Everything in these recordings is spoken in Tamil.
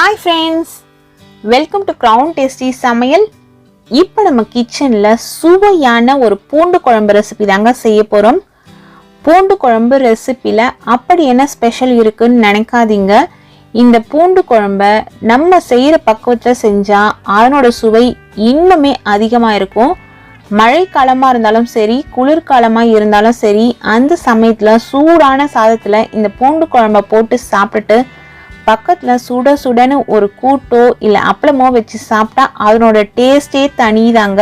Hi friends, welcome to Crown Tasty Samayal. இப்போ நம்ம கிச்சன்ல சுவையான ஒரு பூண்டு குழம்பு ரெசிபி தாங்க செய்ய போறோம். பூண்டு குழம்பு ரெசிபில அப்படி என்ன ஸ்பெஷல் இருக்குன்னு நினைக்காதீங்க. இந்த பூண்டு குழம்ப நம்ம செய்யற பக்குவத்துல செஞ்சா அதனோட சுவை இன்னுமே அதிகமா இருக்கும். மழை காலமா இருந்தாலும் சரி, குளிர்காலமா இருந்தாலும் சரி, அந்த சமயத்துல சூடான சாதத்துல இந்த பூண்டு குழம்ப போட்டு சாப்பிட்டுட்டு பக்கத்துல சுட சுடன்னு ஒரு கூட்டோ இல்லை அப்பளமோ வச்சு சாப்பிட்டா அதனோட டேஸ்டே தனிதாங்க.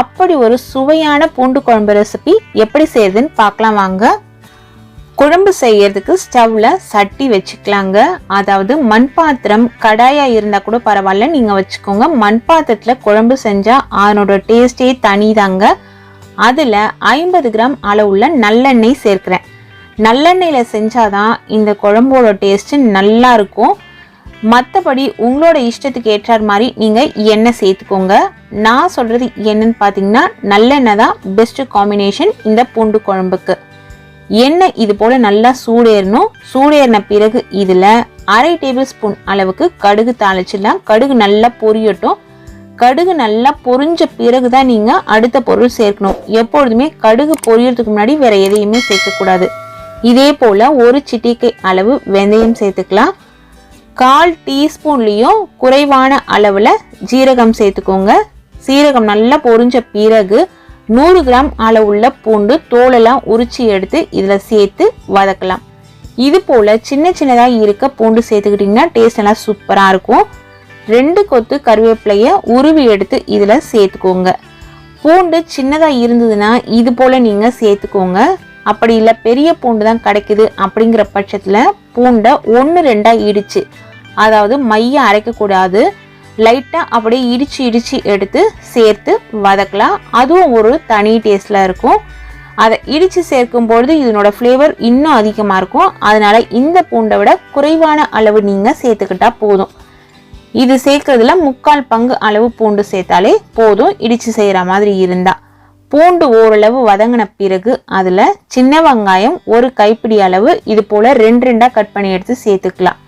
அப்படி ஒரு சுவையான பூண்டு குழம்பு ரெசிபி எப்படி செய்யுதுன்னு பார்க்கலாம் வாங்க. குழம்பு செய்யறதுக்கு ஸ்டவ்ல சட்டி வச்சுக்கலாங்க. அதாவது மண் பாத்திரம், கடாயா இருந்தா கூட பரவாயில்ல, நீங்க வச்சுக்கோங்க. மண் பாத்திரத்துல குழம்பு செஞ்சா அதனோட டேஸ்டே தனிதாங்க. அதுல 50 கிராம் அளவுள்ள நல்லெண்ணெய் சேர்க்கிறேன். நல்லெண்ணெயில செஞ்சாதான் இந்த குழம்போட டேஸ்ட் நல்லா இருக்கும். மற்றபடி உங்களோட இஷ்டத்துக்கு ஏற்றார் மாதிரி நீங்க எண்ணெய் சேர்த்துக்கோங்க. நான் சொல்றது என்னன்னு பாத்தீங்கன்னா நல்லெண்ணெய் தான் பெஸ்ட் காம்பினேஷன் இந்த பூண்டு குழம்புக்கு. எண்ணெய் இது போல நல்லா சூடேறணும். சூடேறின பிறகு இதுல 1/2 டேபிள் ஸ்பூன் அளவுக்கு கடுகு தாளிச்சிடலாம். கடுகு நல்லா பொரியட்டும். கடுகு நல்லா பொரிஞ்ச பிறகுதான் நீங்க அடுத்த பொருள் சேர்க்கணும். எப்பொழுதுமே கடுகு பொரியறதுக்கு முன்னாடி வேற எதையுமே சேர்க்கக்கூடாது. இதே போல ஒரு சிட்டிகை அளவு வெந்தயம் சேர்த்துக்கலாம். 1/4 டீஸ்பூன்லயும் குறைவான அளவுல ஜீரகம் சேர்த்துக்கோங்க. சீரகம் நல்லா பொரிஞ்ச பிறகு 100 கிராம் அளவுள்ள பூண்டு தோலெல்லாம் உரிச்சு எடுத்து இதுல சேர்த்து வதக்கலாம். இது போல சின்ன சின்னதா இருக்க பூண்டு சேர்த்துக்கிட்டீங்கன்னா டேஸ்ட் நல்லா சூப்பரா இருக்கும். 2 கொத்து கருவேப்பிலைய உருவி எடுத்து இதுல சேர்த்துக்கோங்க. பூண்டு சின்னதா இருந்ததுன்னா இது போல நீங்க சேர்த்துக்கோங்க. அப்படி இல்லை பெரிய பூண்டு தான் கிடைக்குது அப்படிங்கிற பட்சத்துல பூண்டை 1-2 இடிச்சு, அதாவது மைய அரைக்கக்கூடாது, லைட்டா அப்படியே இடிச்சு எடுத்து சேர்த்து வதக்கலாம். அதுவும் ஒரு தனி டேஸ்ட்ல இருக்கும். அதை இடிச்சு சேர்க்கும் பொழுது இதனோட ஃப்ளேவர் இன்னும் அதிகமா இருக்கும். அதனால இந்த பூண்டை விட குறைவான அளவு நீங்க சேர்த்துக்கிட்டா போதும். இது சேர்க்கறதுல 3/4 பங்கு அளவு பூண்டு சேர்த்தாலே போதும், இடிச்சு செய்யற மாதிரி இருந்தா. பூண்டு ஓரளவு வதங்கின பிறகு அதுல சின்ன வெங்காயம் 1 கைப்பிடி அளவு இது போல 2 கட் பண்ணி எடுத்து சேர்த்துக்கலாம்.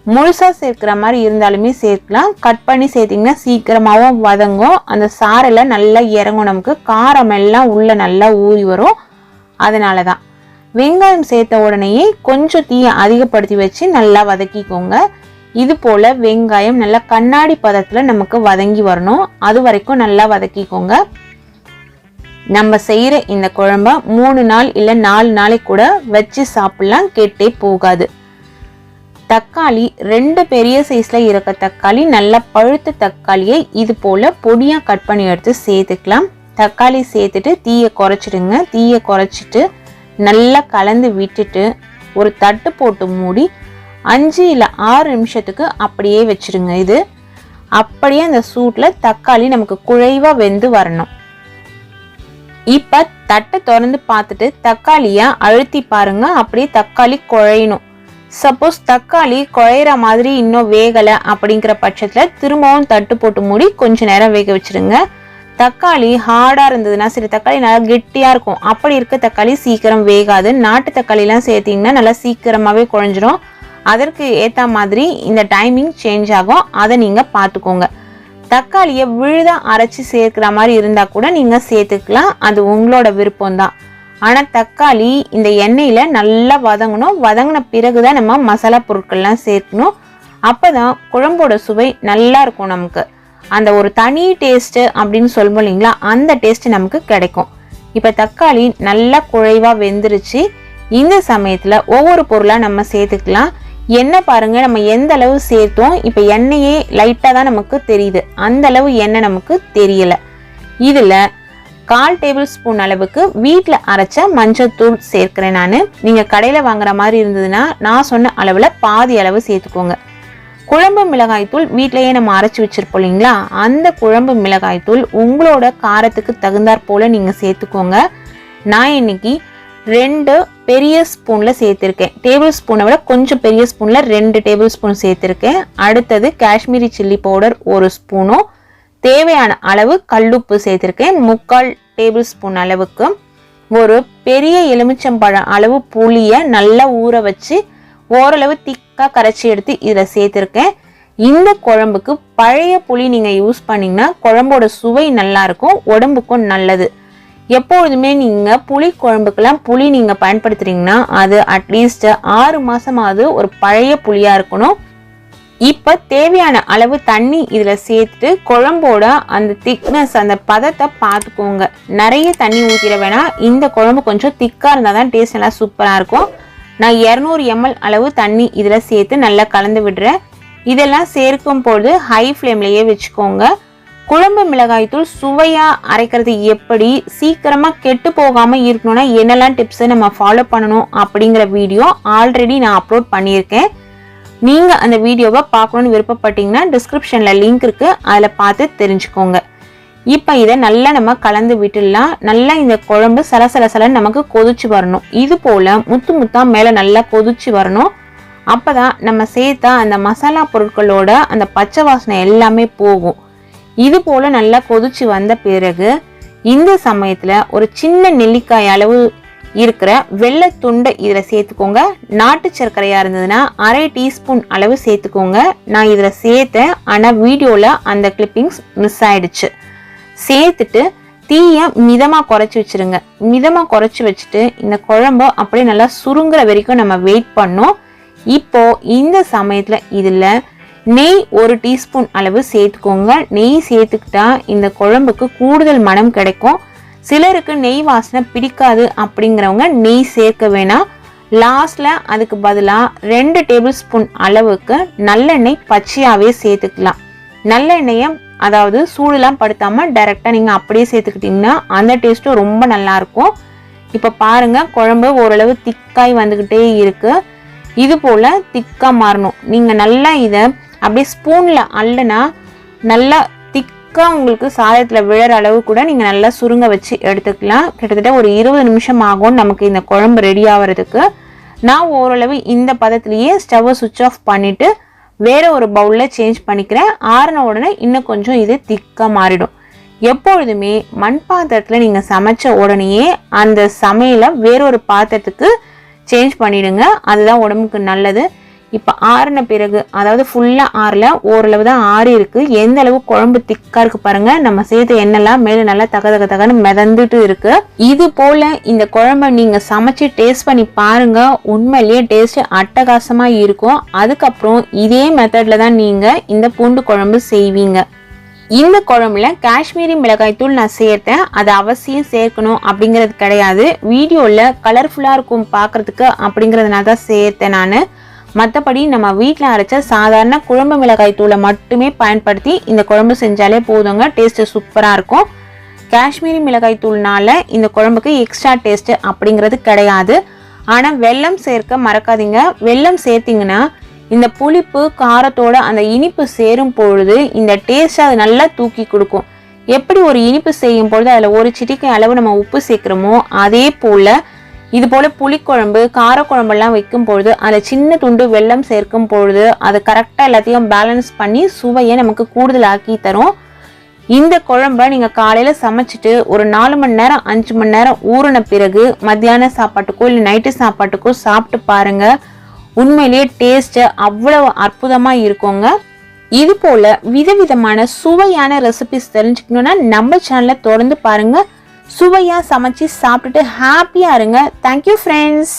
முழுசா சேர்க்கிற மாதிரி இருந்தாலுமே சேர்க்கலாம். கட் பண்ணி சேர்த்தீங்கன்னா சீக்கிரமாவும் வதங்கும். அந்த சாரெல்லாம் நல்லா இறங்கும். நமக்கு காரம் எல்லாம் உள்ள நல்லா ஊறி வரும். அதனாலதான் வெங்காயம் சேர்த்த உடனேயே கொஞ்சம் தீயை அதிகப்படுத்தி வச்சு நல்லா வதக்கிக்கோங்க. இது போல வெங்காயம் நல்லா கண்ணாடி பதத்துல நமக்கு வதங்கி வரணும். அது வரைக்கும் நல்லா வதக்கிக்கோங்க. நம்ம செய்யற இந்த குழம்ப 3 நாள் இல்ல 4 நாளைக்கு கூட வச்சு சாப்பிடலாம், கெட்டே போகாது. தக்காளி 2 பெரிய சைஸ்ல இருக்க தக்காளி, நல்லா பழுத்த தக்காளியை இது போல பொடியா கட் பண்ணி எடுத்து சேர்த்துக்கலாம். தக்காளி சேர்த்துட்டு தீயை குறைச்சிடுங்க. தீயை குறைச்சிட்டு நல்லா கலந்து விட்டுட்டு ஒரு தட்டு போட்டு மூடி 5 இல்ல 6 நிமிஷத்துக்கு அப்படியே வச்சிடுங்க. இது அப்படியே அந்த சூட்ல தக்காளி நமக்கு குழைவா வெந்து வரணும். இப்ப தட்டை திறந்து பார்த்துட்டு தக்காளிய அழுத்தி பாருங்க. அப்படியே தக்காளி குழையணும். சப்போஸ் தக்காளி குழையிற மாதிரி இன்னும் வேகலை அப்படிங்கிற பட்சத்துல திரும்பவும் தட்டு போட்டு மூடி கொஞ்ச நேரம் வேக வச்சிருங்க. தக்காளி ஹார்டா இருந்ததுன்னா, சரி தக்காளி நல்லா கெட்டியா இருக்கும், அப்படி இருக்க தக்காளி சீக்கிரம் வேகாது. நாட்டு தக்காளி எல்லாம் சேர்த்தீங்கன்னா நல்லா சீக்கிரமாவே குழைஞ்சிரும். அதற்கு ஏத்த மாதிரி இந்த டைமிங் சேஞ்ச் ஆகும். அதை நீங்க பாத்துக்கோங்க. தக்காளியை விழுதா அரைச்சி சேர்க்கிற மாதிரி இருந்தா கூட நீங்க சேர்த்துக்கலாம், அது உங்களோட விருப்பம் தான். ஆனா தக்காளி இந்த எண்ணெயில நல்லா வதங்கணும். வதங்கின பிறகுதான் நம்ம மசாலா பொருட்கள்லாம் சேர்க்கணும். அப்பதான் குழம்போட சுவை நல்லா இருக்கும். நமக்கு அந்த ஒரு தனி டேஸ்ட் அப்படின்னு சொல்லுவோம் இல்லைங்களா, அந்த டேஸ்ட் நமக்கு கிடைக்கும். இப்ப தக்காளி நல்லா குழைவா வெந்துருச்சு. இந்த சமயத்துல ஒவ்வொரு பொருளா நம்ம சேர்த்துக்கலாம். எண்ணெய் பாருங்க, நம்ம எந்த அளவு சேர்த்தோம், இப்ப எண்ணெயே லைட்டா தான் நமக்கு தெரியுது. அந்த அளவு எண்ணெய் நமக்கு தெரியல. இதுல 1/4 டேபிள் ஸ்பூன் அளவுக்கு வீட்டுல அரைச்ச மஞ்சள் தூள் சேர்க்கிறேன் நானு. நீங்க கடையில வாங்குற மாதிரி இருந்ததுன்னா நான் சொன்ன அளவுல பாதி அளவு சேர்த்துக்கோங்க. குழம்பு மிளகாய் தூள் வீட்டிலேயே நம்ம அரைச்சு வச்சிருப்போம் இல்லைங்களா, அந்த குழம்பு மிளகாய் தூள் உங்களோட காரத்துக்கு தகுந்தாற் போல நீங்க சேர்த்துக்கோங்க. நான் இன்னைக்கு 2 பெரிய ஸ்பூன்ல சேர்த்திருக்கேன். டேபிள் ஸ்பூனை விட கொஞ்சம் பெரிய ஸ்பூன்ல 2 டேபிள் ஸ்பூன் சேர்த்திருக்கேன். அடுத்தது காஷ்மீரி சில்லி பவுடர் 1 ஸ்பூனும், தேவையான அளவு கல்லுப்பு சேர்த்திருக்கேன் 3/4 டேபிள் ஸ்பூன் அளவுக்கு. ஒரு பெரிய எலுமிச்சம்பழம் அளவு புளிய நல்லா ஊற வச்சு ஓரளவு திக்கா கரைச்சி எடுத்து இதுல சேர்த்திருக்கேன். இந்த குழம்புக்கு பழைய புளி நீங்க யூஸ் பண்ணீங்கன்னா குழம்போட சுவை நல்லா இருக்கும், உடம்புக்கும் நல்லது. எப்பொழுதுமே நீங்க புளி குழம்புக்கெல்லாம் புளி நீங்க பயன்படுத்துறீங்கன்னா அது அட்லீஸ்ட் 6 மாசமாவது ஒரு பழைய புளியா இருக்கணும். இப்ப தேவையான அளவு தண்ணி இதுல சேர்த்துட்டு குழம்போட அந்த திக்னஸ் அந்த பதத்தை பார்த்துக்கோங்க. நிறைய தண்ணி ஊற்றிட வேணாம், இந்த குழம்பு கொஞ்சம் திக்கா இருந்தாதான் டேஸ்ட் நல்லா சூப்பரா இருக்கும். நான் 200 ml அளவு தண்ணி இதுல சேர்த்து நல்லா கலந்து விடுறேன். இதெல்லாம் சேர்க்கும் போது ஹை ஃப்ளேம்லயே வச்சுக்கோங்க. குழம்பு மிளகாய் தூள் சுவையா அரைக்கிறது எப்படி, சீக்கிரமா கெட்டு போகாம இருக்கணும்னா என்னெல்லாம் டிப்ஸ் நம்ம ஃபாலோ பண்ணணும் அப்படிங்கிற வீடியோ ஆல்ரெடி நான் அப்லோட் பண்ணியிருக்கேன். நீங்க அந்த வீடியோவை பார்க்கணும்னு விருப்பப்பட்டீங்கன்னா டிஸ்கிரிப்ஷன்ல லிங்க் இருக்கு, அதுல பார்த்து தெரிஞ்சுக்கோங்க. இப்ப இதை நல்லா நம்ம கலந்து விட்டுடலாம். நல்லா இந்த குழம்பு சலசலசலன்னு நமக்கு கொதிச்சு வரணும். இது போல முத்து முத்தா மேல நல்லா கொதிச்சு வரணும். அப்பதான் நம்ம சேர்த்தா அந்த மசாலா பொருட்களோட அந்த பச்சை வாசனை எல்லாமே போகும். இது போல நல்லா கொதிச்சு வந்த பிறகு இந்த சமயத்துல ஒரு சின்ன நெல்லிக்காய் அளவு இருக்கிற வெள்ளை துண்டை இதுல சேர்த்துக்கோங்க. நாட்டு சர்க்கரையா இருந்ததுன்னா 1/2 டீஸ்பூன் அளவு சேர்த்துக்கோங்க. நான் இதுல சேர்த்தேன், ஆனா வீடியோல அந்த கிளிப்பிங்ஸ் மிஸ் ஆயிடுச்சு. சேர்த்துட்டு தீய மிதமா குறைச்சி வச்சிருங்க. மிதமா குறைச்சி வச்சுட்டு இந்த குழம்பு அப்படியே நல்லா சுருங்குற வரைக்கும் நம்ம வெயிட் பண்ணோம். இப்போ இந்த சமயத்துல இதுல நெய் 1 டீஸ்பூன் அளவு சேர்த்துக்கோங்க. நெய் சேர்த்துக்கிட்டா இந்த குழம்புக்கு கூடுதல் மனம் கிடைக்கும். சிலருக்கு நெய் வாசனை பிடிக்காது அப்படிங்கிறவங்க நெய் சேர்க்க வேணாம். லாஸ்ட்ல அதுக்கு பதிலாக 2 டேபிள் ஸ்பூன் அளவுக்கு நல்லெண்ணெய் பச்சையாவே சேர்த்துக்கலாம். நல்லெண்ணெயை அதாவது சூடுலாம் படுத்தாம டைரக்டா நீங்க அப்படியே சேர்த்துக்கிட்டீங்கன்னா அந்த டேஸ்ட்டும் ரொம்ப நல்லா இருக்கும். இப்ப பாருங்க குழம்பு ஓரளவு திக்காய் வந்துகிட்டே இருக்கு. இது போல திக்கா மாறணும். நீங்க நல்லா இதை அப்படியே ஸ்பூன்ல அள்ளுனா நல்லா திக்கா உங்களுக்கு சாதத்துல விழற அளவு கூட நீங்க நல்லா சுருங்க வச்சு எடுத்துக்கலாம். கிட்டத்தட்ட ஒரு 20 நிமிஷம் ஆகும் நமக்கு இந்த குழம்பு ரெடி ஆகிறதுக்கு. நான் ஓரளவு இந்த பதத்திலேயே ஸ்டவ்வை சுவிட்ச் ஆஃப் பண்ணிட்டு வேற ஒரு பவுல்ல சேஞ்ச் பண்ணிக்கிறேன். ஆறின உடனே இன்னும் கொஞ்சம் இது திக்கா மாறிடும். எப்பொழுதுமே மண் பாத்திரத்துல நீங்க சமைச்ச உடனேயே அந்த சமையலை வேறொரு பாத்திரத்துக்கு சேஞ்ச் பண்ணிடுங்க, அதுதான் உடம்புக்கு நல்லது. இப்போ ஆறின பிறகு அதாவது ஃபுல்லா ஆறல, ஓரளவு தான் ஆறி இருக்கு. எந்த அளவு குழம்பு திக்கா இருக்கு பாருங்க. நம்ம சேர்த்து எண்ணெய்லாம் மேல நல்லா தகன்னு மிதந்துட்டு இருக்கு. இது போல இந்த குழம்பை நீங்க சமைச்சு டேஸ்ட் பண்ணி பாருங்க, உண்மையிலேயே டேஸ்ட் அட்டகாசமா இருக்கும். அதுக்கப்புறம் இதே மெத்தட்ல தான் நீங்க இந்த பூண்டு குழம்பு செய்வீங்க. இந்த குழம்புல காஷ்மீரி மிளகாய் தூள் நான் சேர்த்தேன், அது அவசியம் சேர்க்கணும் அப்படிங்கிறது கிடையாது. வீடியோல கலர்ஃபுல்லா இருக்கும் பாக்குறதுக்கு அப்படிங்கறதுனால தான் சேர்த்தேன் நான். மற்றபடி நம்ம வீட்டில் அரைச்ச சாதாரண குழம்பு மிளகாய் தூளை மட்டுமே பயன்படுத்தி இந்த குழம்பு செஞ்சாலே போதுங்க, டேஸ்ட் சூப்பராக இருக்கும். காஷ்மீரி மிளகாய் தூள்னால இந்த குழம்புக்கு எக்ஸ்ட்ரா டேஸ்ட் அப்படிங்கிறது கிடையாது. ஆனால் வெல்லம் சேர்க்க மறக்காதீங்க. வெல்லம் சேர்த்திங்கன்னா இந்த புளிப்பு காரத்தோட அந்த இனிப்பு சேரும் பொழுது இந்த டேஸ்ட் அது நல்லா தூக்கி கொடுக்கும். எப்படி ஒரு இனிப்பு செய்யும் பொழுது அதில் ஒரு சிட்டிகை அளவு நம்ம உப்பு சேர்க்கிறோமோ அதே போல இது போல புளிக்குழம்பு காரக்குழம்பெல்லாம் வைக்கும் பொழுது அதில் சின்ன துண்டு வெல்லம் சேர்க்கும் பொழுது அது கரெக்டாக எல்லாத்தையும் பேலன்ஸ் பண்ணி சுவையை நமக்கு கூடுதல் ஆக்கி தரும். இந்த குழம்ப நீங்கள் காலையில் சமைச்சிட்டு ஒரு 4 மணி நேரம் 5 மணி நேரம் ஊறின பிறகு மத்தியான சாப்பாட்டுக்கோ இல்லை நைட்டு சாப்பாட்டுக்கோ சாப்பிட்டு பாருங்க, உண்மையிலேயே டேஸ்ட் அவ்வளவு அற்புதமாக இருக்குங்க. இது போல விதவிதமான சுவையான ரெசிபிஸ் தெரிஞ்சுக்கணும்னா நம்ம சேனலை தொடர்ந்து பாருங்க. சுவையா சமைச்சு சாப்பிட்டுட்டு ஹாப்பியா இருங்க. Thank you friends.